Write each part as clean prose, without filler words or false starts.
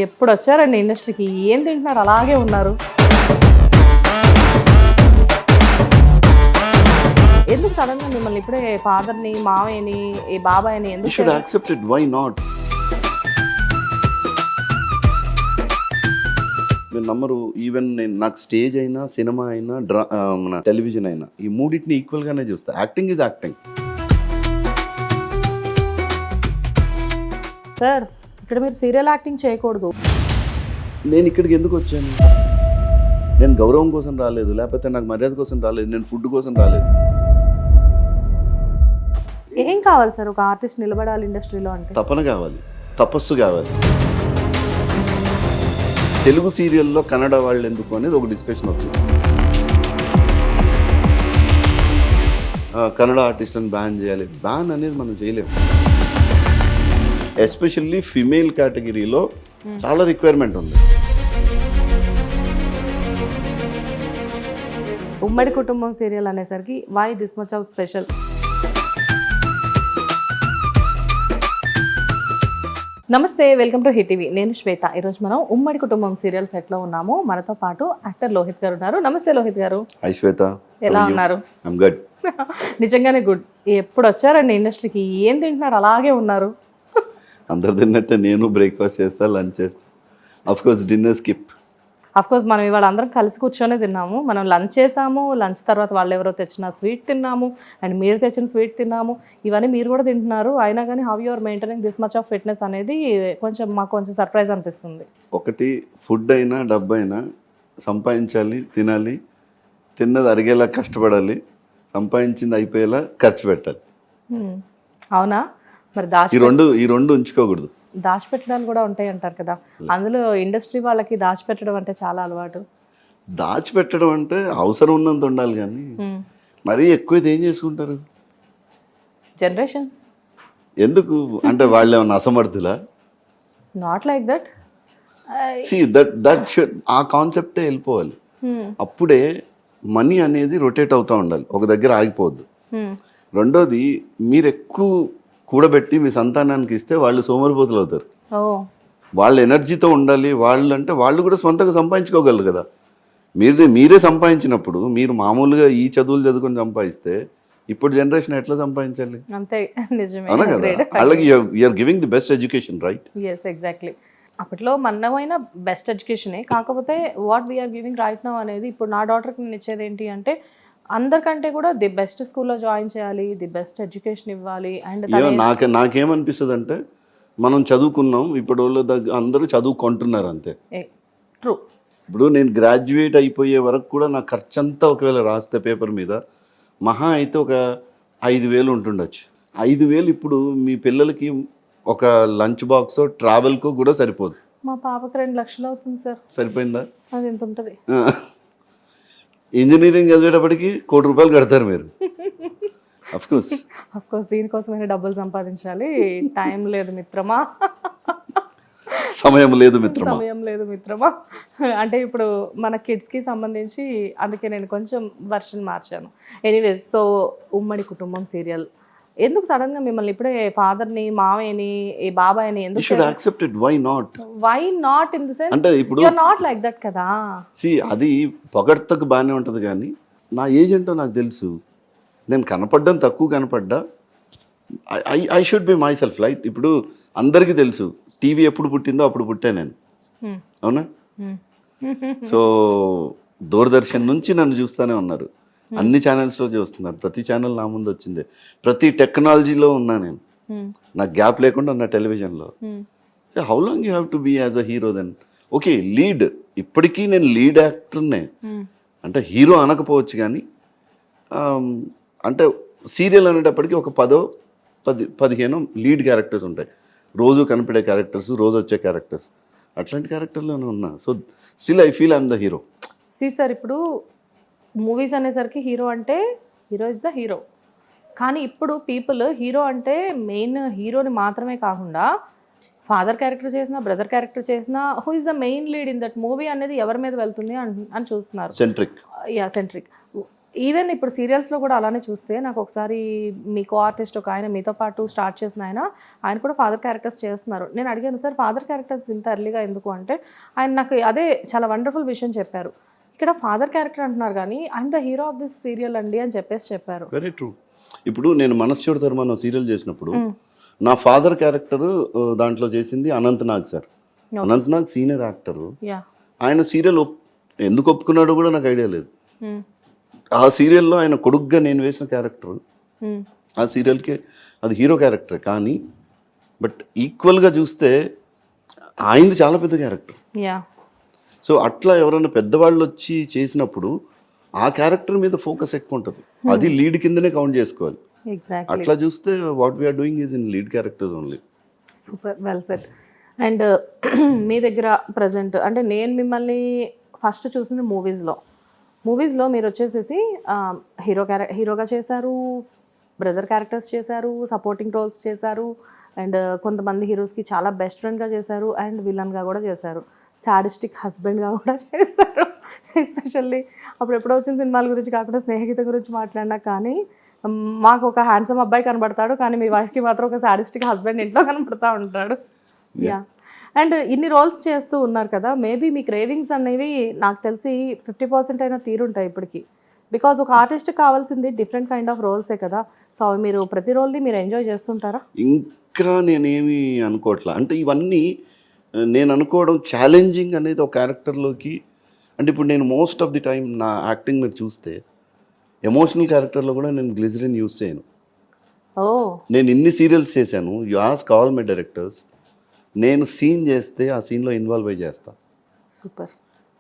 ఎప్పుడు వచ్చారండి ఇండస్ట్రీకి? ఏం తింటున్నారు అలాగే ఉన్నారు? ఎందుకు సడన్ గా మిమ్మల్ని ఇప్పుడే ఫాదర్ని, మావయ్యని, ఈ బాబాయ్ని You ఎందుకు should accept it. Why not? మీరు నమ్మరు, ఈవెన్ నేను నాకు స్టేజ్ అయినా, సినిమా అయినా, మన టెలివిజన్ అయినా, ఈ మూడింటిని ఈక్వల్ గానే చూస్తా. Acting is acting. సార్ ఇక్కడ మీరు సీరియల్ యాక్టింగ్ చేయకూడదు. నేను ఇక్కడికి ఎందుకు వచ్చాను? నేను గౌరవం కోసం రాలేదు, లేకపోతే నాకు మర్యాద కోసం రాలేదు, నేను ఫుడ్ కోసం రాలేదు. ఏం కావాలి సార్ ఒక ఆర్టిస్ట్ నిలబడాలి ఇండస్ట్రీలో అంటే? తపన కావాలి, తపస్సు కావాలి. తెలుగు సీరియల్లో కన్నడ వాళ్ళు ఎందుకు అనేది ఒక డిస్కషన్ అవుతుంది. కన్నడ ఆర్టిస్ట్ని బ్యాన్ చేయాలి. బ్యాన్ అనేది మనం చేయలేము. ఎస్పెషల్లీ ఫిమేల్ కేటగిరీలో చాలా రిక్వైర్మెంట్ ఉంది. ఉమ్మడి కుటుంబం సీరియల్ అనేసరికి why this much of special? నమస్తే, వెల్కమ్ టు హిట్ టీవీ. నేను శ్వేత. ఈరోజు మనం ఉమ్మడి కుటుంబం సీరియల్ సెట్లో ఉన్నాము. మనతో పాటు యాక్టర్ లోహిత్ గారు ఉన్నారు. నమస్తే లోహిత్ గారు. హై శ్వేత, ఎలా ఉన్నారు? I'm good. నిజంగానే గుడ్. ఎప్పుడు వచ్చారండి ఇండస్ట్రీకి? ఏం తింటున్నారు అలాగే ఉన్నారు? అందరు తిన్నట్టే నేను బ్రేక్ఫాస్ట్ చేస్తా, లంచ్ చేస్తా. Of course dinner skip. Of course మనం ఇవాళ అందరం కలిసి కూర్చొనే తిన్నాము. మనం లంచ్ చేసాము, లంచ్ తర్వాత వాళ్ళు ఎవరో తెచ్చిన స్వీట్ తిన్నాము, అండ్ మీరు తెచ్చిన స్వీట్ తిన్నాము. ఇవన్నీ మీరు కూడా తింటున్నారు. అయినా కానీ how you are maintaining this much of fitness అనేది కొంచెం మాకు కొంచెం సర్ప్రైజ్ అనిపిస్తుంది. ఒకటి, ఫుడ్ అయినా డబ్బు అయినా సంపాదించాలి, తినాలి, తిన్నది అరిగేలా కష్టపడాలి, సంపాదించింది అయిపోయేలా ఖర్చు పెట్టాలి. అవునా? మరి ఈ రెండు ఉంచుకోకూడదు. దాచిపెట్టడాలు కూడా ఉంటాయి అంటారు కదా, అందులో ఇండస్ట్రీ వాళ్ళకి దాచిపెట్టడం అంటే చాలా అలవాటు. దాచిపెట్టడం అంటే అవసరం ఉన్నంత ఉండాలి, కానీ మరీ ఎక్కువ ఏం చేసుకుంటారు జనరేషన్స్? ఎందుకు అంటే వాళ్ళు ఏమన్నా అసమర్థులా? Not like that. That should, ఆ కాన్సెప్టే వెళ్ళిపోవాలి. అప్పుడే మనీ అనేది రొటేట్ అవుతూ ఉండాలి, ఒక దగ్గర ఆగిపోవద్దు. రెండోది, మీరు ఎక్కువ కూడబెట్టి మీ సంతానానికి ఇస్తే వాళ్ళు సోమరిపోతులు అవుతారు. వాళ్ళ ఎనర్జీతో ఉండాలి. వాళ్ళు కూడా స్వంతంగా సంపాదించుకోగలరు కదా. మీరే సంపాదించినప్పుడు, మీరు మామూలుగా ఈ చదువులు చదువుకొని సంపాదిస్తే ఇప్పుడు జనరేషన్ ఎట్లా సంపాదించాలి? అంతే, నిజమే. అవునా కదా? అలాగే you're giving the best education, right? Yes, exactly. అప్పట్లో మన్నమైన బెస్ట్ ఎడ్యుకేషనే. కాకపోతే what we're giving right now అనేది, ఇప్పుడు నా డాటర్కి నేను ఇచ్చేది ఏంటి అంటే, అందరికంటే కూడా ది బెస్ట్ స్కూల్లో జాయిన్ చేయాలి, ది బెస్ట్ ఎడ్యుకేషన్ ఇవ్వాలి. అండ్ నాకేమనిపిస్తుంది అంటే, మనం చదువుకున్నాం, ఇప్పుడు వాళ్ళు అందరూ చదువుకుంటున్నారు అంతే. ట్రూ. ఇప్పుడు నేను గ్రాడ్యుయేట్ అయిపోయే వరకు కూడా నా ఖర్చు అంతా ఒకవేళ రాస్తే పేపర్ మీద మహా అయితే ఒక 5,000 ఉంటుండొచ్చు. 5,000 ఇప్పుడు మీ పిల్లలకి ఒక లంచ్ బాక్స్ ట్రావెల్కో కూడా సరిపోదు. మా పాపకి 2 లక్షలు అవుతుంది సార్. సరిపోయిందా? అది ఎంత ఉంటుంది? ఇంజనీరింగ్ చదివేటప్పటికి ₹1,00,00,000 కడతారు మీరు. అఫ్ కోర్స్ దీనికోసమైనా డబ్బులు సంపాదించాలి. టైం లేదు మిత్రమా, సమయం లేదు మిత్రమా. అంటే ఇప్పుడు మన కిడ్స్కి సంబంధించి అందుకే నేను కొంచెం వర్షన్ మార్చాను. ఎనీవేస్, సో ఉమ్మడి కుటుంబం సీరియల్ ఎందుకు సడన్ గా మిమ్మల్ని ఇప్పుడే ఫాదర్ని, మావయ్యని, ఈ బాబాయ్ని ఎందుకు? Should accept it. Why not in the sense అంటే ఇప్పుడు you are not like that కదా. అది పొగడ్తకు బాగానే ఉంటుంది, కానీ నా ఏజ్ ఏంటో నాకు తెలుసు. నేను కనపడ్డం తక్కువ కనపడ్డా, I should be myself, right? ఇప్పుడు అందరికీ తెలుసు టీవీ ఎప్పుడు పుట్టిందో అప్పుడు పుట్టే నేను, అవునా? సో దూరదర్శన్ నుంచి నన్ను చూస్తూనే ఉన్నారు, అన్ని ఛానల్స్లో చూస్తున్నారు, ప్రతి ఛానల్ నా ముందు వచ్చింది, ప్రతి టెక్నాలజీలో ఉన్నా నేను. నాకు గ్యాప్ లేకుండా ఉన్న టెలివిజన్లో. So how long you have to be as a hero then? Okay, lead, ఇప్పటికీ నేను లీడ్ యాక్టర్నే, అంటే హీరో అనకపోవచ్చు, కానీ అంటే సీరియల్ అనేటప్పటికీ ఒక 10-15 లీడ్ క్యారెక్టర్స్ ఉంటాయి, రోజు కనిపడే క్యారెక్టర్స్, రోజు వచ్చే క్యారెక్టర్స్, అట్లాంటి క్యారెక్టర్లోనే ఉన్నా. So still I feel I'm the hero. Sir ఇప్పుడు మూవీస్ అనేసరికి హీరో ఇస్ ద హీరో, కానీ ఇప్పుడు పీపుల్ హీరో అంటే మెయిన్ హీరోని మాత్రమే కాకుండా ఫాదర్ క్యారెక్టర్ చేసినా, బ్రదర్ క్యారెక్టర్ చేసినా, who is the main lead in that movie అనేది ఎవరి మీద వెళ్తుంది అని చూస్తున్నారు. సెంట్రిక్. సెంట్రిక్. ఈవెన్ ఇప్పుడు సీరియల్స్లో కూడా అలానే చూస్తే నాకు ఒకసారి మీ కో ఆర్టిస్ట్ ఒక ఆయన మీతో పాటు స్టార్ట్ చేసిన ఆయన కూడా ఫాదర్ క్యారెక్టర్స్ చేస్తున్నారు. నేను అడిగాను, సార్ ఫాదర్ క్యారెక్టర్స్ ఇంత ఎర్లీగా ఎందుకు అంటే ఆయన నాకు అదే చాలా వండర్ఫుల్ విషయం చెప్పారు. ఇక్కడ ఫాదర్ క్యారెక్టర్ అంటున్నారు కానీ I'm the hero of this serial అండి అని చెప్పారు. Very true. ఇప్పుడు నేను మనశ్చోడు ధర్మ సీరియల్ చేసినప్పుడు నా ఫాదర్ క్యారెక్టర్ దాంట్లో చేసింది Anant Nag sir. Anant Nag senior actor. ఆయన సీరియల్ ఎందుకు ఒప్పుకున్నాడో కూడా నాకు ఐడియా లేదు. ఆ సీరియల్లో ఆయన కొడుగ్గా నేను వేసిన క్యారెక్టర్ ఆ సీరియల్కి అది హీరో క్యారెక్టర్. కానీ బట్ ఈక్వల్గా చూస్తే ఆయనది చాలా పెద్ద క్యారెక్టర్. సో అట్లా ఎవరైనా పెద్దవాళ్ళు వచ్చి చేసినప్పుడు ఆ క్యారెక్టర్ మీద ఫోకస్ ఎక్కువ ఉంటుంది. అది లీడ్ కిందనే కౌంట్ చేసుకోవాలి. అట్లా చూస్తే what we are doing is in lead characters only. Super, well set. And మీ దగ్గర ప్రజెంట్ అంటే నేను మిమ్మల్ని ఫస్ట్ చూసింది మూవీస్లో మీరు వచ్చేసేసి హీరోగా చేశారు, బ్రదర్ క్యారెక్టర్స్ చేశారు, సపోర్టింగ్ రోల్స్ చేశారు, అండ్ కొంతమంది హీరోస్కి చాలా బెస్ట్ ఫ్రెండ్గా చేశారు, అండ్ విలన్గా కూడా చేశారు, సాడిస్టిక్ హస్బెండ్గా కూడా చేశారు. ఎస్పెషల్లీ అప్పుడు ఎప్పుడో వచ్చిన సినిమాల గురించి కాకుండా స్నేహిత గురించి మాట్లాడినా కానీ మాకు ఒక హ్యాండ్సమ్ అబ్బాయి కనబడతాడు, కానీ మీ వైఫ్కి మాత్రం ఒక సాడిస్టిక్ హస్బెండ్ ఇంట్లో కనబడతా ఉంటాడు. యా. అండ్ ఇన్ని రోల్స్ చేస్తూ ఉన్నారు కదా, మేబీ మీ క్రేవింగ్స్ అనేవి నాకు తెలిసి 50% అయినా తీరుంటాయి ఇప్పటికి. బికాజ్ ఒక ఆర్టిస్ట్కి కావాల్సింది డిఫరెంట్ కైండ్ ఆఫ్ రోల్సే కదా. సో మీరు ప్రతి రోల్ని మీరు ఎంజాయ్ చేస్తుంటారా? ఇంకా నేనేమి అనుకోవట్లా. అంటే ఇవన్నీ నేను అనుకోవడం ఛాలెంజింగ్ అనేది ఒక క్యారెక్టర్లోకి. అంటే ఇప్పుడు నేను మోస్ట్ ఆఫ్ ది టైం నా యాక్టింగ్ మీరు చూస్తే ఎమోషనల్ క్యారెక్టర్లో కూడా నేను గ్లిజరిన్ యూస్ చేయను. నేను ఇన్ని సీరియల్స్ చేశాను. You ask all my directors, నేను సీన్ చేస్తే ఆ సీన్లో ఇన్వాల్వ్ అయ్యి చేస్తా. సూపర్.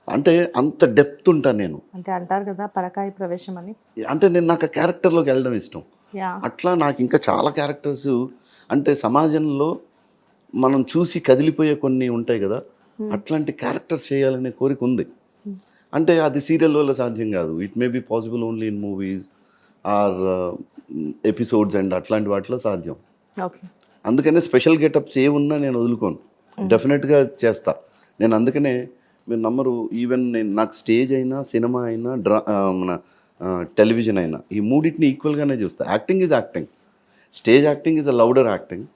అంటే అంత డెప్త్ ఉంటాను నేను. అంటే అంటారు కదా పరకాయ ప్రవేశం అని. అంటే నేను నాకు ఆ క్యారెక్టర్లోకి వెళ్ళడం ఇష్టం. అట్లా నాకు ఇంకా చాలా క్యారెక్టర్స్ అంటే సమాజంలో మనం చూసి కదిలిపోయే కొన్ని ఉంటాయి కదా, అట్లాంటి క్యారెక్టర్స్ చేయాలనే కోరిక ఉంది. అంటే అది సీరియల్ వల్ల సాధ్యం కాదు. It may be possible only in movies or episodes and అట్లాంటి వాటిలో సాధ్యం. ఓకే. అందుకనే స్పెషల్ గెటప్స్ ఏ ఉన్నా నేను వదులుకోను, డెఫినెట్గా చేస్తా నేను. అందుకనే మీరు నమ్మరు, ఈవెన్ నేను నాకు స్టేజ్ అయినా సినిమా అయినా మన టెలివిజన్ అయినా ఈ మూడింటిని ఈక్వల్గానే చూస్తా. Acting is acting, stage acting is a louder acting,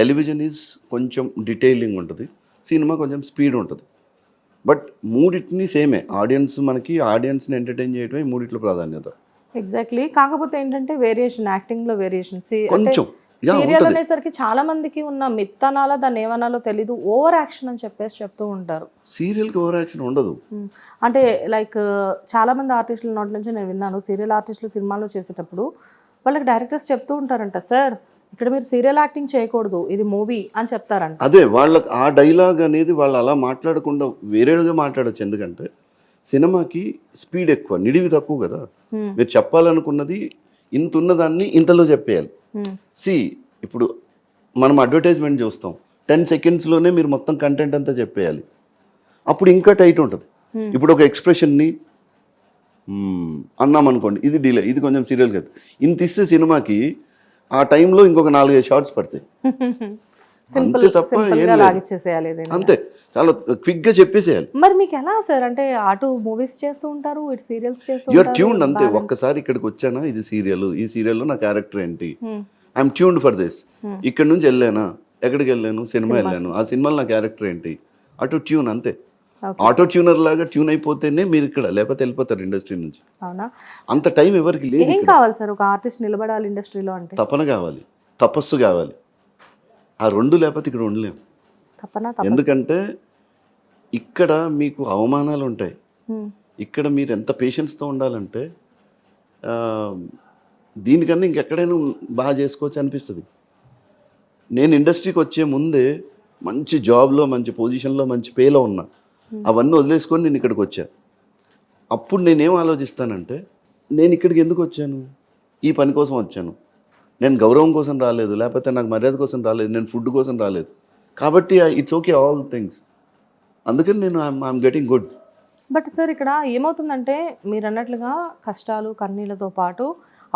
television is కొంచెం డీటెయిలింగ్ ఉంటుంది, సినిమా కొంచెం స్పీడ్ ఉంటుంది. బట్ మూడింటిని సేమే. మనకి ఆడియన్స్ని ఎంటర్టైన్ చేయడమే మూడిట్లో ప్రాధాన్యత. ఎగ్జాక్ట్లీ. కాకపోతే ఏంటంటే వేరియేషన్, యాక్టింగ్లో వేరియేషన్ కొంచెం. సీరియల్ అనేసరికి చాలా మందికి ఉన్న మిత్తనాల దాన్ని ఏమనాలో తెలీదు, ఓవర్ యాక్షన్ అని చెప్తూ ఉంటారు. సీరియల్కి ఓవర్ యాక్షన్ ఉండదు. అంటే లైక్ చాలా మంది ఆర్టిస్టుల నోటి నుంచి నేను విన్నాను, సీరియల్ ఆర్టిస్టులు సినిమాలో చేసేటప్పుడు వాళ్ళకి డైరెక్టర్స్ చెప్తూ ఉంటారంట, సార్ ఇక్కడ మీరు సీరియల్ యాక్టింగ్ చేయకూడదు, ఇది మూవీ అని చెప్తారంట. అదే వాళ్ళకి ఆ డైలాగ్ అనేది వాళ్ళు అలా మాట్లాడకుండా వేరేగా మాట్లాడచ్చు. ఎందుకంటే సినిమాకి స్పీడ్ ఎక్కువ, నిడివి తక్కువ కదా. మీరు చెప్పాలనుకున్నది ఇంత ఉన్నదాన్ని ఇంతలో చెప్పేయాలి. ఇప్పుడు మనం అడ్వర్టైజ్మెంట్ చూస్తాం, 10 సెకండ్స్లోనే మీరు మొత్తం కంటెంట్ అంతా చెప్పేయాలి. అప్పుడు ఇంకా టైట్ ఉంటుంది. ఇప్పుడు ఒక ఎక్స్ప్రెషన్ని అన్నాం అనుకోండి, ఇది డిలే, ఇది కొంచెం సీరియల్ కదా. ఇంత ఇస్తే సినిమాకి ఆ టైంలో ఇంకొక 4-5 షార్ట్స్ పడతాయి. అంతే తప్ప అంతే, చాలా క్విక్గా చెప్పేసేయాలి. మరి మీకు ఎలా సార్, అంటే అటు మూవీస్ చేస్తూ ఉంటారు, ఇటు సీరియల్స్ చేస్తూ ఉంటారు, యూఆర్ ట్యూన్డ్ అంతే. ఒక్కసారి ఇక్కడికి వచ్చానా, ఇది సీరియల్, ఈ సీరియల్లో నా క్యారెక్టర్ ఏంటి, ఐఎమ్ ట్యూన్డ్ ఫర్ దిస్. ఇక్కడ నుంచి వెళ్ళానా, ఎక్కడికి వెళ్ళాను, సినిమా వెళ్ళాను, ఆ సినిమాలో నా క్యారెక్టర్ ఏంటి, అటు ట్యూన్ అంతే. ఆటో ట్యూనర్ లాగా ట్యూన్ అయిపోతేనే మీరు ఇక్కడ, లేకపోతే వెళ్ళిపోతారు ఇండస్ట్రీ నుంచి. అవునా? అంత టైం ఎవరికి లేదు. ఏం కావాలి సార్ ఒక ఆర్టిస్ట్ నిలబడాలి ఇండస్ట్రీలో అంటే? తపన కావాలి, తపస్సు కావాలి. ఆ రెండు లేకపోతే ఇక్కడ ఉండలేము. ఎందుకంటే ఇక్కడ మీకు అవమానాలు ఉంటాయి, ఇక్కడ మీరు ఎంత పేషెన్స్తో ఉండాలంటే దీనికన్నా ఇంకెక్కడైనా బాగా చేసుకోవచ్చు అనిపిస్తుంది. నేను ఇండస్ట్రీకి వచ్చే ముందే మంచి జాబ్లో, మంచి పొజిషన్లో, మంచి పేలో ఉన్నా. అవన్నీ వదిలేసుకొని నేను ఇక్కడికి వచ్చాను. అప్పుడు నేనేం ఆలోచిస్తానంటే, నేను ఇక్కడికి ఎందుకు వచ్చాను, ఈ పని కోసం వచ్చాను. నేను గౌరవం కోసం రాలేదు, లేకపోతే నాకు మర్యాద కోసం రాలేదు, నేను ఫుడ్ కోసం రాలేదు. కాబట్టి ఇట్స్ ఓకే ఆల్ థింగ్స్. అందుకని నేను I'm getting good. But sir ఇక్కడ ఏమవుతుందంటే మీరు అన్నట్లుగా కష్టాలు కన్నీళ్ళతో పాటు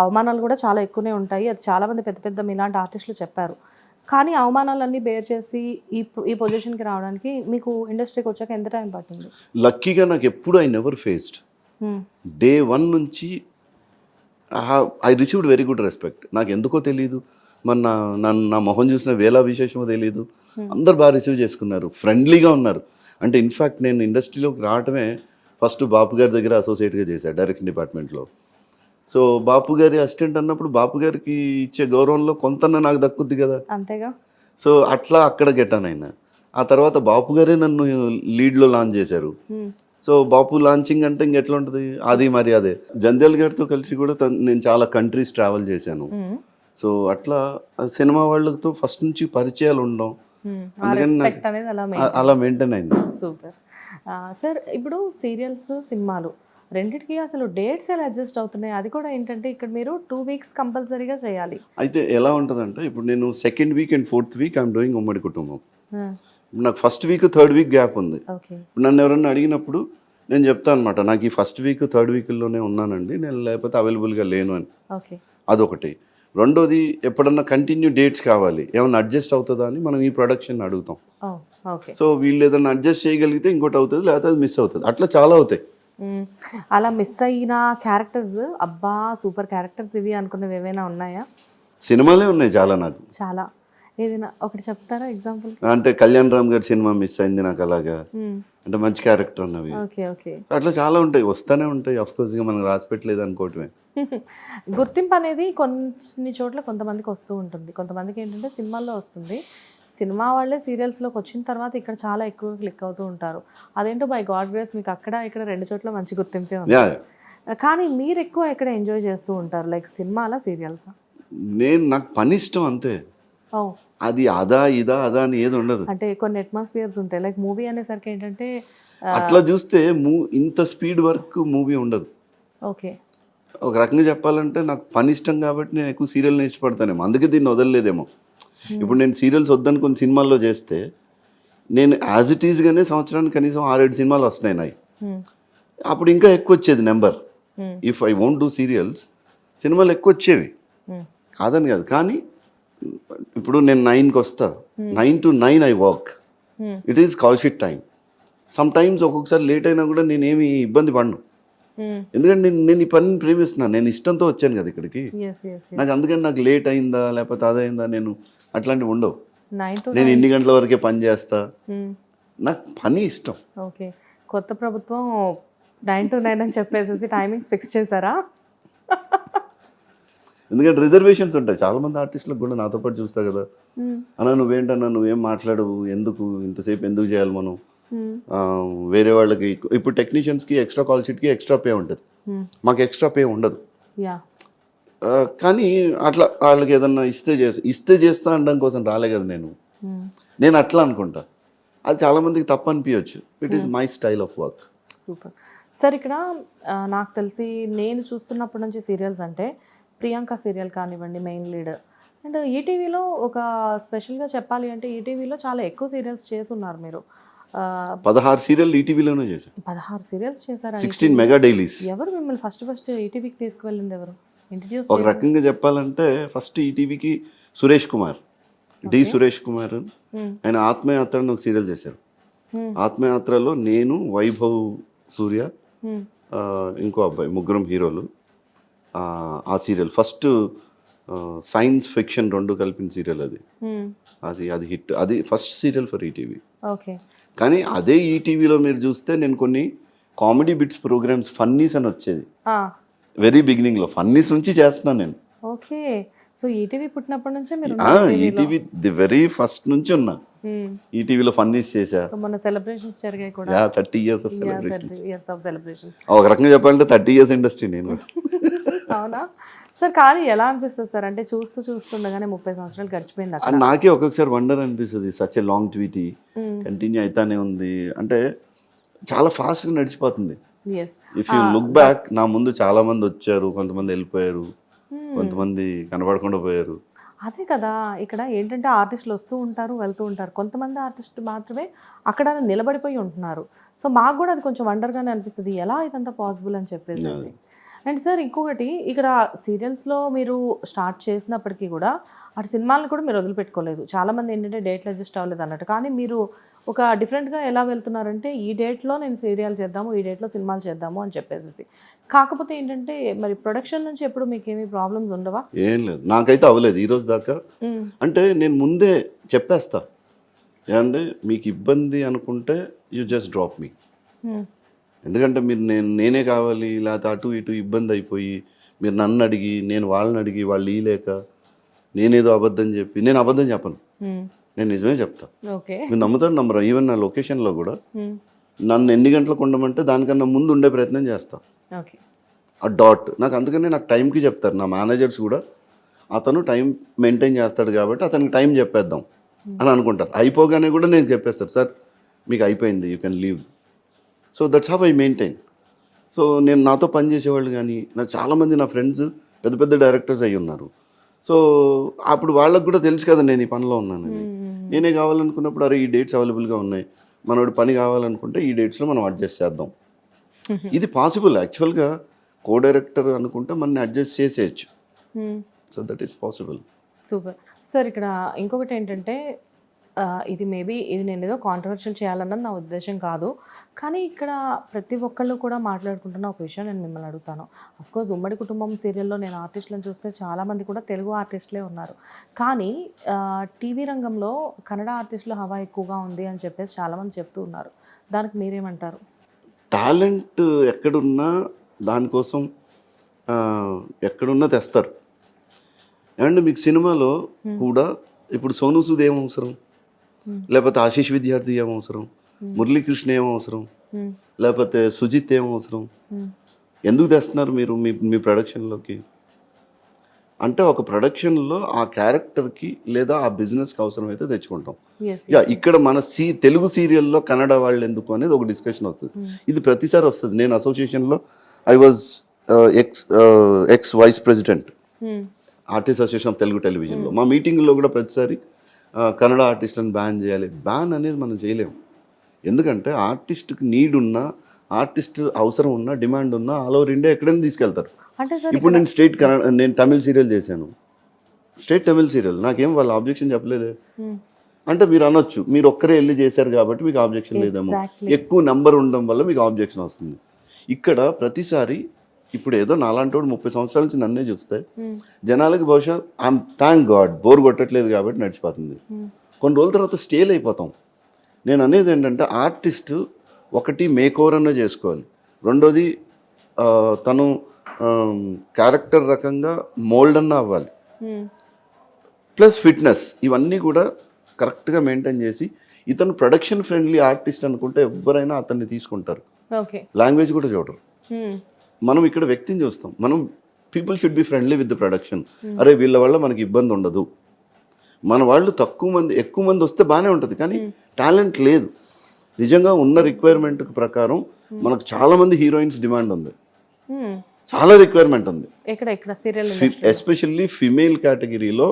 అవమానాలు కూడా చాలా ఎక్కువనే ఉంటాయి. అది చాలామంది పెద్ద పెద్ద మీలాంటి ఆర్టిస్టులు చెప్పారు. కానీ అవమానాలన్నీ బేర్ చేసి ఈ పొజిషన్కి రావడానికి మీకు ఇండస్ట్రీకి వచ్చాక ఎంత టైం పట్టింది? లక్కీగా నాకు ఎప్పుడు ఐ నెవర్ ఫేస్డ్. డే 1 నుంచి I received very good respect. నాకు ఎందుకో తెలియదు, మన నా మొహం చూసిన వేలా విశేషమో తెలియదు, అందరు బాగా రిసీవ్ చేసుకున్నారు, ఫ్రెండ్లీగా ఉన్నారు. అంటే ఇన్ఫ్యాక్ట్ నేను ఇండస్ట్రీలోకి రావటమే ఫస్ట్ బాపు గారి దగ్గర అసోసియేట్గా చేశాను డైరెక్షన్ డిపార్ట్మెంట్లో. సో బాపు గారి అసిస్టెంట్ అన్నప్పుడు బాపు గారికి ఇచ్చే గౌరవంలో కొంత నాకు దక్కుద్ది కదా. అంతేగా. సో అట్లా అక్కడ గెటాన్ అయినా. ఆ తర్వాత బాపు గారే నన్ను లీడ్లో లాంచ్ చేశారు. సో బాపు లాంచింగ్ అంటే ఇంకెట్లా ఉంటుంది, అది మరి అదే. జంధ్యాల గారితో కలిసి కూడా నేను చాలా కంట్రీస్ ట్రావెల్ చేశాను. సో అట్లా సినిమా వాళ్ళతో ఫస్ట్ నుంచి పరిచయాలు ఉండడం, అందుకని నాకు అలా మెయింటైన్ అయింది. సూపర్. సార్ ఇప్పుడు సీరియల్స్, సినిమాలు రెండిటికి అసలు డేట్స్ ఎలా అడ్జస్ట్ అవుతున్నాయి? అది కూడా ఏంటంటే ఇక్కడ మీరు 2 weeks కంపల్సరీగా చేయాలి. అయితే ఎలా ఉంటుందంటే ఇప్పుడు నేను 2nd week and 4th week I'm doing ఉమ్మడి కుటుంబం. నాకు first week 3rd week gap ఉంది. ఇప్పుడు నన్ను ఎవరన్నా అడిగినప్పుడు నేను చెప్తాను అనమాట, నాకు ఈ ఫస్ట్ వీక్ 3rd weekలోనే ఉన్నానండి, నేను లేకపోతే అవైలబుల్గా లేను అని. అదొకటి. రెండోది ఎప్పుడన్నా కంటిన్యూ డేట్స్ కావాలి, ఏమన్నా అడ్జస్ట్ అవుతుందా అని మనం ఈ ప్రొడక్షన్ అడుగుతాం. సో వీళ్ళు ఏదన్నా అడ్జస్ట్ చేయగలిగితే ఇంకోటి అవుతుంది, లేకపోతే అది మిస్ అవుతుంది. అట్లా చాలా అవుతాయి. అలా మిస్ అయిన క్యారెక్టర్స్, అబ్బా సూపర్ క్యారెక్టర్స్ ఇవి అనుకున్నవి ఏమైనా ఉన్నాయా? సినిమాలే ఉన్నాయి చాలా. నాకు చాలా. ఏదైనా ఒకటి చెప్తారా ఎగ్జాంపుల్? అంటే కళ్యాణ్ రామ్ గారి సినిమా మిస్ అయింది నాకు అలాగా, అంటే మంచి క్యారెక్టర్ అన్నవి. అట్లా చాలా ఉంటాయి, వస్తూనే ఉంటాయి. అఫ్ కోర్స్ గా మనం రాసి పెట్టలేదు అనుకోవటమే. గుర్తింపు అనేది కొన్ని చోట్ల కొంతమందికి వస్తూ ఉంటుంది, కొంతమందికి ఏంటంటే సినిమాల్లో వస్తుంది. సినిమా వాళ్ళే సీరియల్స్లోకి వచ్చిన తర్వాత ఇక్కడ చాలా ఎక్కువ క్లిక్ అవుతూ ఉంటారు. అదేంటో బై గాడ్ గ్రేస్ మీకు అక్కడ ఇక్కడ 2 చోట్ల మంచి గుర్తింపే ఉంది. కానీ మీరు ఎక్కువ ఎక్కడ ఎంజాయ్ చేస్తూ ఉంటారు, లైక్ సినిమాలా, సీరియల్సా? నాకు పని ఇష్టం అంతే. అది అదా అని ఏది ఉండదు. అంటే కొన్ని అట్మాస్ఫియర్స్ ఉంటాయి, లైక్ మూవీ అనేసరికి ఏంటంటే అట్లా చూస్తే ఇంత స్పీడ్ వర్క్ మూవీ ఉండదు. ఓకే. ఒక రకంగా చెప్పాలంటే నాకు పని ఇష్టం కాబట్టి నేను ఎక్కువ సీరియల్ని ఇష్టపడతానేమో, అందుకే దీన్ని వదలలేదేమో. ఇప్పుడు నేను సీరియల్స్ వద్దనుకుని సినిమాల్లో చేస్తే నేను యాజ్ ఇట్ ఈజ్గానే సంవత్సరానికి కనీసం 6-7 సినిమాలు వస్తున్నాయి నాయి. అప్పుడు ఇంకా ఎక్కువ వచ్చేది number. If I won't do serials, సినిమాలు ఎక్కువ వచ్చేవి కాదని కాదు. కానీ ఇప్పుడు నేను 9కి వస్తా, 9 to 9 I work. It is call sheet time. Some times ఒక్కొక్కసారి లేట్ అయినా కూడా నేనేమి ఇబ్బంది పడను, ఎందుకంటే నేను ఈ పనిని ప్రేమిస్తున్నాను, నేను ఇష్టంతో వచ్చాను కదా ఇక్కడికి. నాకు అందుకని నాకు లేట్ అయిందా లేకపోతే అదైందా, నేను అట్లాంటివి ఉండవు. నేను ఇన్ని గంటల వరకే పని చేస్తా, నాకు పని ఇష్టం. ఓకే. కొత్త ప్రభుత్వం 9 to 9 అని చెప్పేసి టైమింగ్స్ ఫిక్స్ చేశారా? ఎందుకంటే రిజర్వేషన్స్ ఉంటాయి చాలా మంది ఆర్టిస్టులకు కూడా. నాతో పాటు చూస్తా కదా, అన్నా నువ్వేంటన్నా నువ్వేం మాట్లాడవు, ఎందుకు ఇంతసేపు ఎందుకు చేయాలి మనం, వేరే వాళ్ళకి. ఇప్పుడు టెక్నీషియన్స్కి ఎక్స్ట్రా కాల్ షీట్కి ఎక్స్ట్రా పే ఉంటుంది, మాకు ఎక్స్ట్రా పే ఉండదు. కానీ అట్లా వాళ్ళకి ఏదన్నా ఇస్తే చేస్తా అనడం కోసం రాలే కదా నేను అట్లా అనుకుంటా. అది చాలా మందికి తప్పు అనిపించవచ్చు. It is my style of work. Super. Sir ఇక్కడ నాకు తెలిసి నేను చూస్తున్నప్పటి నుంచి సీరియల్స్ అంటే ప్రియాంక సీరియల్ కానివ్వండి, మెయిన్ లీడర్, అండ్ ఈటీవీలో ఒక స్పెషల్గా చెప్పాలి అంటే ఈటీవీలో చాలా ఎక్కువ సీరియల్స్ చేస్తున్నారు మీరు. 16 సీరియల్ ఈటీవీలోనే చేశారు. 16 సీరియల్స్ చేశారు. 16 మెగా డైలీస్. ఎవరు మిమ్మల్ని ఫస్ట్ ఈటీవీకి తీసుకువెళ్ళింది, ఎవరు ఇంట్రడ్యూస్? ఒక రకంగా చెప్పాలంటే ఫస్ట్ ఈటీవీకి సురేష్ కుమార్, డి సురేష్ కుమార్, ఆయన ఆత్మయాత్ర అని ఒక సీరియల్ చేశారు. ఆత్మయాత్రలో నేను, వైభవ్ సూర్య, ఇంకో అబ్బాయి, ముగ్గురం హీరోలు. ఆ సీరియల్ ఫస్ట్ సైన్స్ ఫిక్షన్ 2 కలిపిన సీరియల్ అది హిట్. అది ఫస్ట్ సీరియల్ ఫర్ ఈటీవీ. కానీ అదే ఈటీవీలో మీరు చూస్తే నేను కొన్ని కామెడీ బిట్స్ ప్రోగ్రామ్స్, ఫన్నీస్ అని వచ్చేది వెరీ బిగినింగ్ లో. ఫన్నీస్ నుంచి చేస్తున్నాను నేను. ఓకే. సో ఈటీవీ పుట్టినప్పటి నుంచే మీరు ఈటీవీ ది వెరీ ఫస్ట్ నుంచి ఉన్నా. ఈటీవీలో ఫన్నీస్ చేశా. సో మన సెలబ్రేషన్స్ జరిగాయి కూడా. 30 years ఆఫ్ సెలబ్రేషన్స్. ఒక రకంగా చెప్పాలంటే 30 years ఇండస్ట్రీ నేను. అవునా సార్? కానీ ఎలా అనిపిస్తుంది సార్, అంటే చూస్తుండగానే 30 సంవత్సరాలు గడిచిపోయింది అక్కడ. నాకే ఒక్కొక్కసారి వండర్ అనిపిస్తుంది, సచ్ ఎ లాంగ్ ట్వీటీ కంటిన్యూ అవుతానే ఉంది అంటే, చాలా ఫాస్ట్గా నడిచిపోతుంది. ఇఫ్ యూ లుక్ బ్యాక్, నా ముందు చాలా మంది వచ్చారు, కొంతమంది వెళ్ళిపోయారు, కొంతమంది కనబడకుండా పోయారు. అదే కదా, ఇక్కడ ఏంటంటే ఆర్టిస్టులు వస్తూ ఉంటారు, వెళ్తూ ఉంటారు. కొంతమంది ఆర్టిస్టులు మాత్రమే అక్కడ నిలబడిపోయి ఉంటున్నారు. సో మాకు కూడా అది కొంచెం వండర్గానే అనిపిస్తుంది, ఎలా ఇదంతా పాసిబుల్ అని చెప్పేసి. అండ్ సార్ ఇంకొకటి ఇక్కడ సీరియల్స్లో మీరు స్టార్ట్ చేసినప్పటికీ కూడా అటు సినిమాలను కూడా మీరు వదిలిపెట్టుకోలేదు. చాలామంది ఏంటంటే డేట్లు అడ్జస్ట్ అవ్వలేదు అన్నట్టు, కానీ మీరు ఒక డిఫరెంట్గా ఎలా వెళ్తున్నారంటే ఈ డేట్లో నేను సీరియల్ చేద్దాము, ఈ డేట్లో సినిమాలు చేద్దాము అని చెప్పేసి. కాకపోతే ఏంటంటే మరి ప్రొడక్షన్ నుంచి ఎప్పుడు మీకు ఏమి ప్రాబ్లమ్స్ ఉండవా? ఏం లేదు, నాకైతే అవ్వలేదు ఈ రోజు దాకా. అంటే నేను ముందే చెప్పేస్తా, ఏమంటే మీకు ఇబ్బంది అనుకుంటే యూ జస్ట్ డ్రాప్ మీ. ఎందుకంటే మీరు నేనే కావాలి లేకపోతే అటు ఇటు ఇబ్బంది అయిపోయి మీరు నన్ను అడిగి నేను వాళ్ళని అడిగి వాళ్ళు ఇయలేక నేనేదో అబద్ధం చెప్పి, నేను అబద్ధం చెప్పను, నేను నిజమే చెప్తా. మీరు నమ్ముతారు నమ్మరు, ఈవెన్ నా లొకేషన్లో కూడా నన్ను ఎన్ని గంటలకు ఉండమంటే దానికన్నా ముందు ఉండే ప్రయత్నం చేస్తా. ఆ డాట్ నాకు అందుకనే నాకు టైంకి చెప్తారు నా మేనేజర్స్ కూడా, అతను టైం మెయింటైన్ చేస్తాడు కాబట్టి అతనికి టైం చెప్పేద్దాం అని అనుకుంటారు. అయిపోగానే కూడా నేను చెప్పేస్తాను, సార్ మీకు అయిపోయింది, you can leave. So that's how I maintain. So నేను నాతో పనిచేసేవాళ్ళు కానీ నాకు చాలామంది నా ఫ్రెండ్స్ పెద్ద పెద్ద డైరెక్టర్స్ అయ్యి ఉన్నారు. సో అప్పుడు వాళ్ళకు కూడా తెలుసు కదా నేను ఈ పనిలో ఉన్నానని. నేనే కావాలనుకున్నప్పుడు అరే ఈ డేట్స్ అవైలబుల్గా ఉన్నాయి, మనోడి పని కావాలనుకుంటే ఈ డేట్స్లో మనం అడ్జస్ట్ చేద్దాం. ఇది పాసిబుల్ యాక్చువల్గా, కో డైరెక్టర్ అనుకుంటే మనని అడ్జస్ట్ చేసేయచ్చు. So that is possible. Super sir. ఇక్కడ ఇంకొకటి ఏంటంటే ఇది మేబీ ఇది నేను ఏదో కాంట్రవర్షియల్ చేయాలన్నది నా ఉద్దేశం కాదు, కానీ ఇక్కడ ప్రతి ఒక్కళ్ళు కూడా మాట్లాడుకుంటున్న ఒక విషయం నేను మిమ్మల్ని అడుగుతాను. అఫ్కోర్స్ ఉమ్మడి కుటుంబం సీరియల్లో నేను ఆర్టిస్టులను చూస్తే చాలామంది కూడా తెలుగు ఆర్టిస్టులే ఉన్నారు, కానీ టీవీ రంగంలో కన్నడ ఆర్టిస్టులు హవా ఎక్కువగా ఉంది అని చెప్పేసి చాలామంది చెప్తూ ఉన్నారు. దానికి మీరేమంటారు? టాలెంట్ ఎక్కడున్నా దానికోసం ఎక్కడున్నా తెస్తారు. అండ్ మీకు సినిమాలో కూడా ఇప్పుడు సోను సూద్ ఏం అవసరం, లేకపోతే ఆశీష్ విద్యార్థి ఏం అవసరం, మురళీకృష్ణ ఏం అవసరం, లేకపోతే సుజిత్ ఏం అవసరం, ఎందుకు తెస్తున్నారు మీరు మీ ప్రొడక్షన్లోకి? అంటే ఒక ప్రొడక్షన్లో ఆ క్యారెక్టర్కి లేదా ఆ బిజినెస్కి అవసరం అయితే తెచ్చుకుంటాం. ఇక్కడ మన తెలుగు సీరియల్లో కన్నడ వాళ్ళు ఎందుకు అనేది ఒక డిస్కషన్ వస్తుంది. ఇది ప్రతిసారి వస్తుంది. నేను అసోసియేషన్లో I was ex vice president artist association of Telugu టెలివిజన్లో. మా మీటింగ్లో కూడా ప్రతిసారి కన్నడ ఆర్టిస్టులను బ్యాన్ చేయాలి. బ్యాన్ అనేది మనం చేయలేము, ఎందుకంటే ఆర్టిస్ట్కి నీడ్ ఉన్నా, ఆర్టిస్ట్ అవసరం ఉన్నా, డిమాండ్ ఉన్నా ఆల్ ఓవర్ ఇండియా ఎక్కడైనా తీసుకెళ్తారు. ఇప్పుడు నేను నేను తమిళ్ సీరియల్ చేశాను, స్టేట్ తమిళ్ సీరియల్, నాకేం వాళ్ళు ఆబ్జెక్షన్ చెప్పలేదే. అంటే మీరు అనొచ్చు మీరు ఒక్కరే వెళ్ళి చేశారు కాబట్టి మీకు ఆబ్జెక్షన్ లేదేమో, ఎక్కువ నెంబర్ ఉండడం వల్ల మీకు ఆబ్జెక్షన్ వస్తుంది. ఇక్కడ ప్రతిసారి ఇప్పుడు ఏదో నాలాంటి 30 సంవత్సరాల నుంచి నన్నే చూస్తే జనాలకి బహుశా ఐఎమ్ థ్యాంక్ గాడ్ బోర్ కొట్టట్లేదు కాబట్టి నడిచిపోతుంది. కొన్ని రోజుల తర్వాత స్టేల్ అయిపోతాం. నేను అనేది ఏంటంటే ఆర్టిస్ట్ ఒకటి మేక్ ఓవర్ అన్న చేసుకోవాలి, రెండోది తను క్యారెక్టర్ రకంగా మోల్డ్ అన్న అవ్వాలి, ప్లస్ ఫిట్నెస్, ఇవన్నీ కూడా కరెక్ట్గా మెయింటైన్ చేసి ఇతను ప్రొడక్షన్ ఫ్రెండ్లీ ఆర్టిస్ట్ అనుకుంటే ఎవరైనా అతన్ని తీసుకుంటారు. లాంగ్వేజ్ కూడా చూడరు. మనం ఇక్కడ వ్యక్తిని చూస్తాం. మనం people should be friendly with the production. అరే వీళ్ళ వల్ల మనకి ఇబ్బంది ఉండదు, మన వాళ్ళు ఎక్కువ మంది వస్తే బాగానే ఉంటుంది, కానీ టాలెంట్ లేదు. నిజంగా ఉన్న రిక్వైర్మెంట్ ప్రకారం మనకు చాలా మంది హీరోయిన్స్ డిమాండ్ ఉంది, చాలా రిక్వైర్మెంట్ ఉంది, ఎస్పెషల్లీ ఫిమేల్ కేటగిరీలో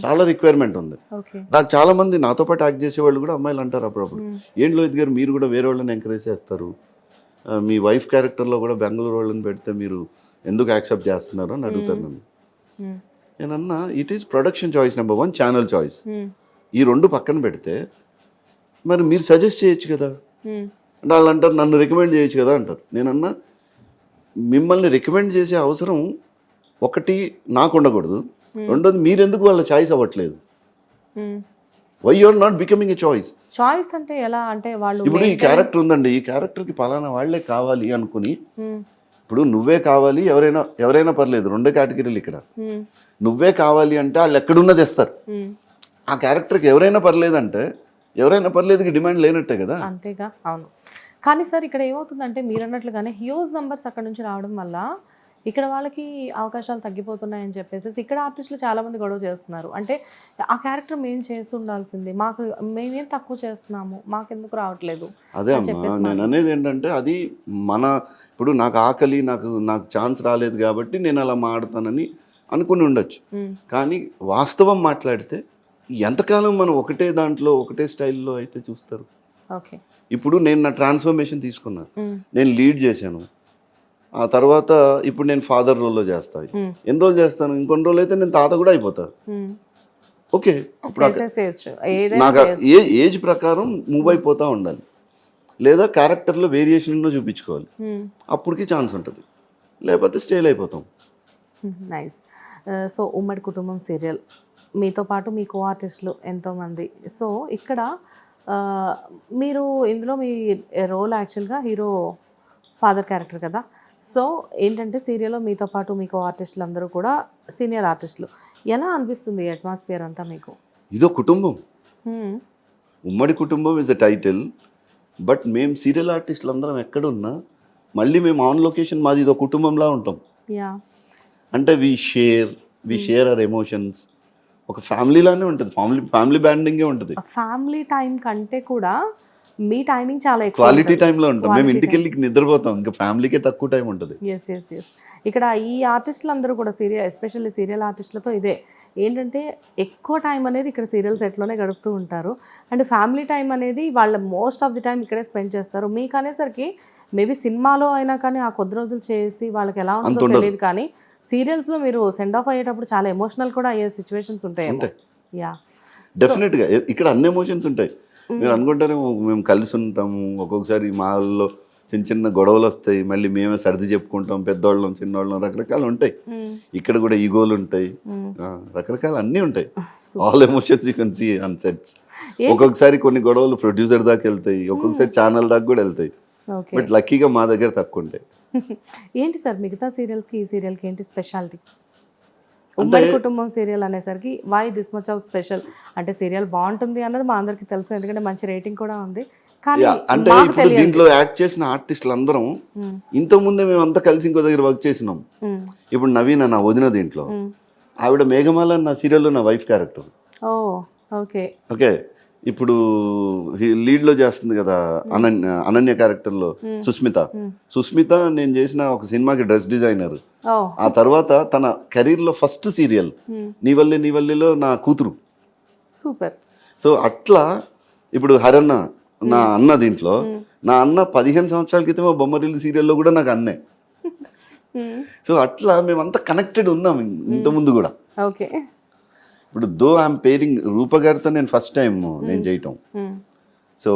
చాలా రిక్వైర్మెంట్ ఉంది. నాకు చాలా మంది నాతో పాటు యాక్ట్ చేసే వాళ్ళు కూడా అమ్మాయిలు అంటారు అప్పుడప్పుడు, ఏంటి లోహిత్ గారు మీరు కూడా వేరే వాళ్ళని ఎంకరేజ్ చేస్తారు, మీ వైఫ్ క్యారెక్టర్లో కూడా బెంగళూరు వాళ్ళని పెడితే మీరు ఎందుకు యాక్సెప్ట్ చేస్తున్నారు అని అడుగుతారు నన్ను. నేనన్నా it is production choice number 1, channel choice. ఈ రెండు పక్కన పెడితే మరి మీరు సజెస్ట్ చేయొచ్చు కదా అంటే వాళ్ళు అంటారు నన్ను రికమెండ్ చేయొచ్చు కదా అంటారు. నేనన్నా మిమ్మల్ని రికమెండ్ చేసే అవసరం ఒకటి నాకు ఉండకూడదు, రెండోది మీరెందుకు వాళ్ళ చాయిస్ అవ్వట్లేదు? Why you are not becoming a choice అంటే ఎలా అంటే వాళ్ళు ఇప్పుడు ఈ క్యారెక్టర్ ఉందండి, ఈ క్యారెక్టర్కి పలానా వాళ్ళే కావాలి అనుకుని, ఇప్పుడు నువ్వే కావాలి ఎవరైనా పర్లేదు, రెండో కేటగిరీలు ఇక్కడ. నువ్వే కావాలి అంటే వాళ్ళు ఎక్కడున్నా తెస్తారు. ఆ క్యారెక్టర్కి ఎవరైనా పర్లేదంటే ఎవరైనా పర్లేదుకి డిమాండ్ లేనట్టే కదా. అంతేగా, అవును. కానీ సార్ ఇక్కడ ఏమవుతుందంటే మీరు అన్నట్లుగానే హ్యూజ్ నంబర్స్ అక్కడ నుంచి రావడం వల్ల ఇక్కడ వాళ్ళకి అవకాశాలు తగ్గిపోతున్నాయని చెప్పేసి ఇక్కడ ఆర్టిస్టులు చాలామంది గొడవ చేస్తున్నారు. అంటే ఆ క్యారెక్టర్ మేము చేస్తూ ఉండాల్సింది, మేమేం తక్కువ చేస్తున్నాము, మాకెందుకు రావట్లేదు. అదే అమ్మా నేను అనేది ఏంటంటే, అది ఇప్పుడు నాకు ఆకలి, నాకు ఛాన్స్ రాలేదు కాబట్టి నేను అలా మాడతానని అనుకుని ఉండొచ్చు. కానీ వాస్తవం మాట్లాడితే ఎంతకాలం మనం ఒకటే దాంట్లో ఒకటే స్టైల్లో అయితే చూస్తారు. ఇప్పుడు నేను నా ట్రాన్స్ఫర్మేషన్ తీసుకున్నాను, నేను లీడ్ చేశాను, ఆ తర్వాత ఇప్పుడు నేను ఫాదర్ రోల్లో చేస్తాను. ఎన్ని రోజులు చేస్తాను? ఇంకొన్ని రోజులు అయితే నేను తాత కూడా అయిపోతా. ఓకే, అప్పుడు చేసేసేయచ్చు, ఏదైనా నాకు చేయొచ్చు. ఏజ్ ప్రకారం మూవ్ అయిపోతూ ఉండాలి, లేదా క్యారెక్టర్లో వేరియేషన్ చూపించుకోవాలి. అప్పటికి ఛాన్స్ ఉంటుంది, లేకపోతే స్టేల్ అయిపోతాం. నైస్. సో ఉమ్మడి కుటుంబం సీరియల్, మీతో పాటు మీ కో ఆర్టిస్టులు ఎంతోమంది. సో ఇక్కడ మీరు ఇందులో మీ రోల్ యాక్చువల్గా హీరో ఫాదర్ క్యారెక్టర్ కదా. సో ఏంటంటే సీరియల్లో మీతో పాటు మీ కో ఆర్టిస్టులు అందరూ కూడా సీనియర్ ఆర్టిస్టులు. ఎలా అనిపిస్తుంది ఈ అట్మాస్ఫియర్ అంతా మీకు? ఇదో కుటుంబం, ఉమ్మడి కుటుంబం ఇస్ ద టైటిల్. బట్ మేము సీరియల్ ఆర్టిస్టులు అందరం ఎక్కడున్నా మళ్ళీ మేము ఆన్ లొకేషన్, మాది ఇదో కుటుంబంలా ఉంటాం. యా, అంటే వి షేర్ అవర్ ఎమోషన్స్. ఒక ఫ్యామిలీలానే ఉంటుంది, ఫ్యామిలీ బ్యాండింగే ఉంటుంది. ఫ్యామిలీ టైం కంటే కూడా మీ టైమింగ్ చాలా ఎక్కువ, క్వాలిటీ టైంలో ఉంటాం. మేము ఇంటికి వెళ్ళి నిద్రపోతాం, ఇంకా ఫ్యామిలీకే తక్కువ టైం ఉంటుంది. ఎస్. ఇక్కడ ఈ ఆర్టిస్టులు అందరూ కూడా ఎస్పెషల్లీ సీరియల్ ఆర్టిస్టులతో ఇదే ఏంటంటే ఎక్కువ టైం అనేది ఇక్కడ సీరియల్ సెట్లోనే గడుపుతూ ఉంటారు. అండ్ ఫ్యామిలీ టైం అనేది వాళ్ళ మోస్ట్ ఆఫ్ ది టైం ఇక్కడే స్పెండ్ చేస్తారు. మీకు అనేసరికి మేబీ సినిమాలో అయినా కానీ ఆ కొద్ది రోజులు చేసి వాళ్ళకి ఎలా ఉంటుందో తెలియదు, కానీ సీరియల్స్లో మీరు సెండ్ ఆఫ్ అయ్యేటప్పుడు చాలా ఎమోషనల్ కూడా అయ్యే సిచ్యువేషన్స్ ఉంటాయి. యా, డెఫినెట్గా ఇక్కడ అన్ని ఎమోషన్స్ ఉంటాయి. మీరు అనుకుంటారేమో మేము కలిసి ఉంటాము, ఒక్కొక్కసారి మాల్లో చిన్న చిన్న గొడవలు వస్తాయి, మళ్ళీ మేమే సర్ది చెప్పుకుంటాం, పెద్దవాళ్ళం చిన్నవాళ్ళం రకరకాలు ఉంటాయి. ఇక్కడ కూడా ఈగోలు ఉంటాయి, రకరకాల అన్నీ ఉంటాయి. All emotions you can see on sets. ఒక్కొక్కసారి కొన్ని గొడవలు ప్రొడ్యూసర్ దాకా వెళ్తాయి, ఒక్కొక్కసారి ఛానల్ దాకా కూడా వెళ్తాయి. బట్ లక్కీగా మా దగ్గర తక్కువ ఉంటాయి. ఏంటి సార్ మిగతా సీరియల్స్కి ఈ సీరియల్కి ఏంటి స్పెషాలిటీ? ఉమ్మడి కుటుంబం సీరియల్ అనేసరికి why this much of special? అంటే సీరియల్ బాగుంటుంది అన్నది మా అందరికి తెలుసు, ఎందుకంటే మంచి రేటింగ్ కూడా ఉంది. కానీ అంటే ఇప్పుడు దీంట్లో యాక్ట్ చేసిన ఆర్టిస్టులు అందరం ఇంతకు ముందే మేము అంతా కలిసి ఇంకో దగ్గర వర్క్ చేసినాం. ఇప్పుడు నవీన నా వదిన, దీంట్లో ఆవిడ మేఘమాల నా సీరియల్లో నా వైఫ్ క్యారెక్టర్. ఓకే. ఇప్పుడు లీడ్లో చేస్తుంది కదా అనన్య క్యారెక్టర్లో సుస్మిత నేను చేసిన ఒక సినిమాకి డ్రెస్ డిజైనర్. ఆ తర్వాత తన కెరీర్లో ఫస్ట్ సీరియల్ నీవల్లిలో నా కూతురు. సూపర్. సో అట్లా ఇప్పుడు హరన్న నా అన్న, దీంట్లో నా అన్న 15 సంవత్సరాల క్రితం బొమ్మరిల్లు సీరియల్లో కూడా నాకు అన్నే. సో అట్లా మేమంతా కనెక్టెడ్ ఉన్నాం ఇంతకుముందు కూడా. ఓకే. ఇప్పుడు దో ఐఎమ్ పేరింగ్ రూప గారితో నేను ఫస్ట్ టైం నేను చేయటం. సో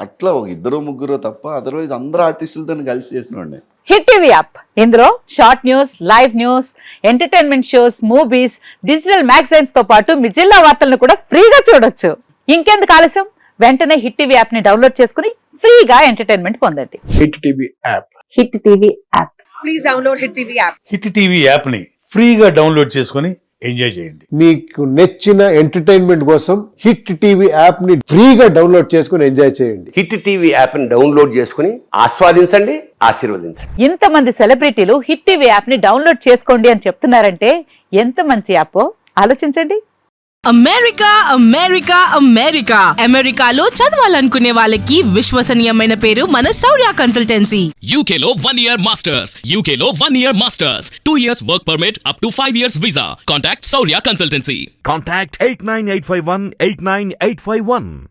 అట్లా ఒక ఇద్దరు ముగ్గురు తప్ప అదర్వైజ్ అందరు ఆర్టిస్టులతో కలిసి చేసినండి. హిట్ టీవీ యాప్, ఇందులో short news, live news, entertainment shows, movies, digital magazines తో పాటు మీ జిల్లా వార్తలను కూడా ఫ్రీగా చూడొచ్చు. ఇంకెందుకు ఆలస్యం, వెంటనే హిట్ టీవీ యాప్ ని డౌన్లోడ్ చేసుకుని ఫ్రీగా ఎంటర్టైన్మెంట్ పొందండి. Hit TV app. Hit TV app. Please download hit TV app. Hit TV app ని ఫ్రీగా డౌన్లోడ్ చేసుకుని ఎంజాయ్ చేయండి. మీకు నచ్చిన ఎంటర్టైన్మెంట్ కోసం హిట్ టీవీ యాప్ ని ఫ్రీగా డౌన్లోడ్ చేసుకుని ఎంజాయ్ చేయండి. హిట్ టీవీ యాప్ ని డౌన్లోడ్ చేసుకుని ఆస్వాదించండి, ఆశీర్వదించండి. ఇంతమంది సెలబ్రిటీలు హిట్ టీవీ యాప్ ని డౌన్లోడ్ చేసుకోండి అని చెప్తున్నారంటే ఎంత మంచి యాప్ ఆలోచించండి. అమెరికాలో చదవాలనుకునే వాళ్ళకి విశ్వసనీయమైన పేరు మన శౌర్య కన్సల్టెన్సీ. UK లో 1 year masters, UK లో 1 year masters, 2 years work permit up to 5 years visa. Contact Saurya Consultancy. Contact 89851 89851.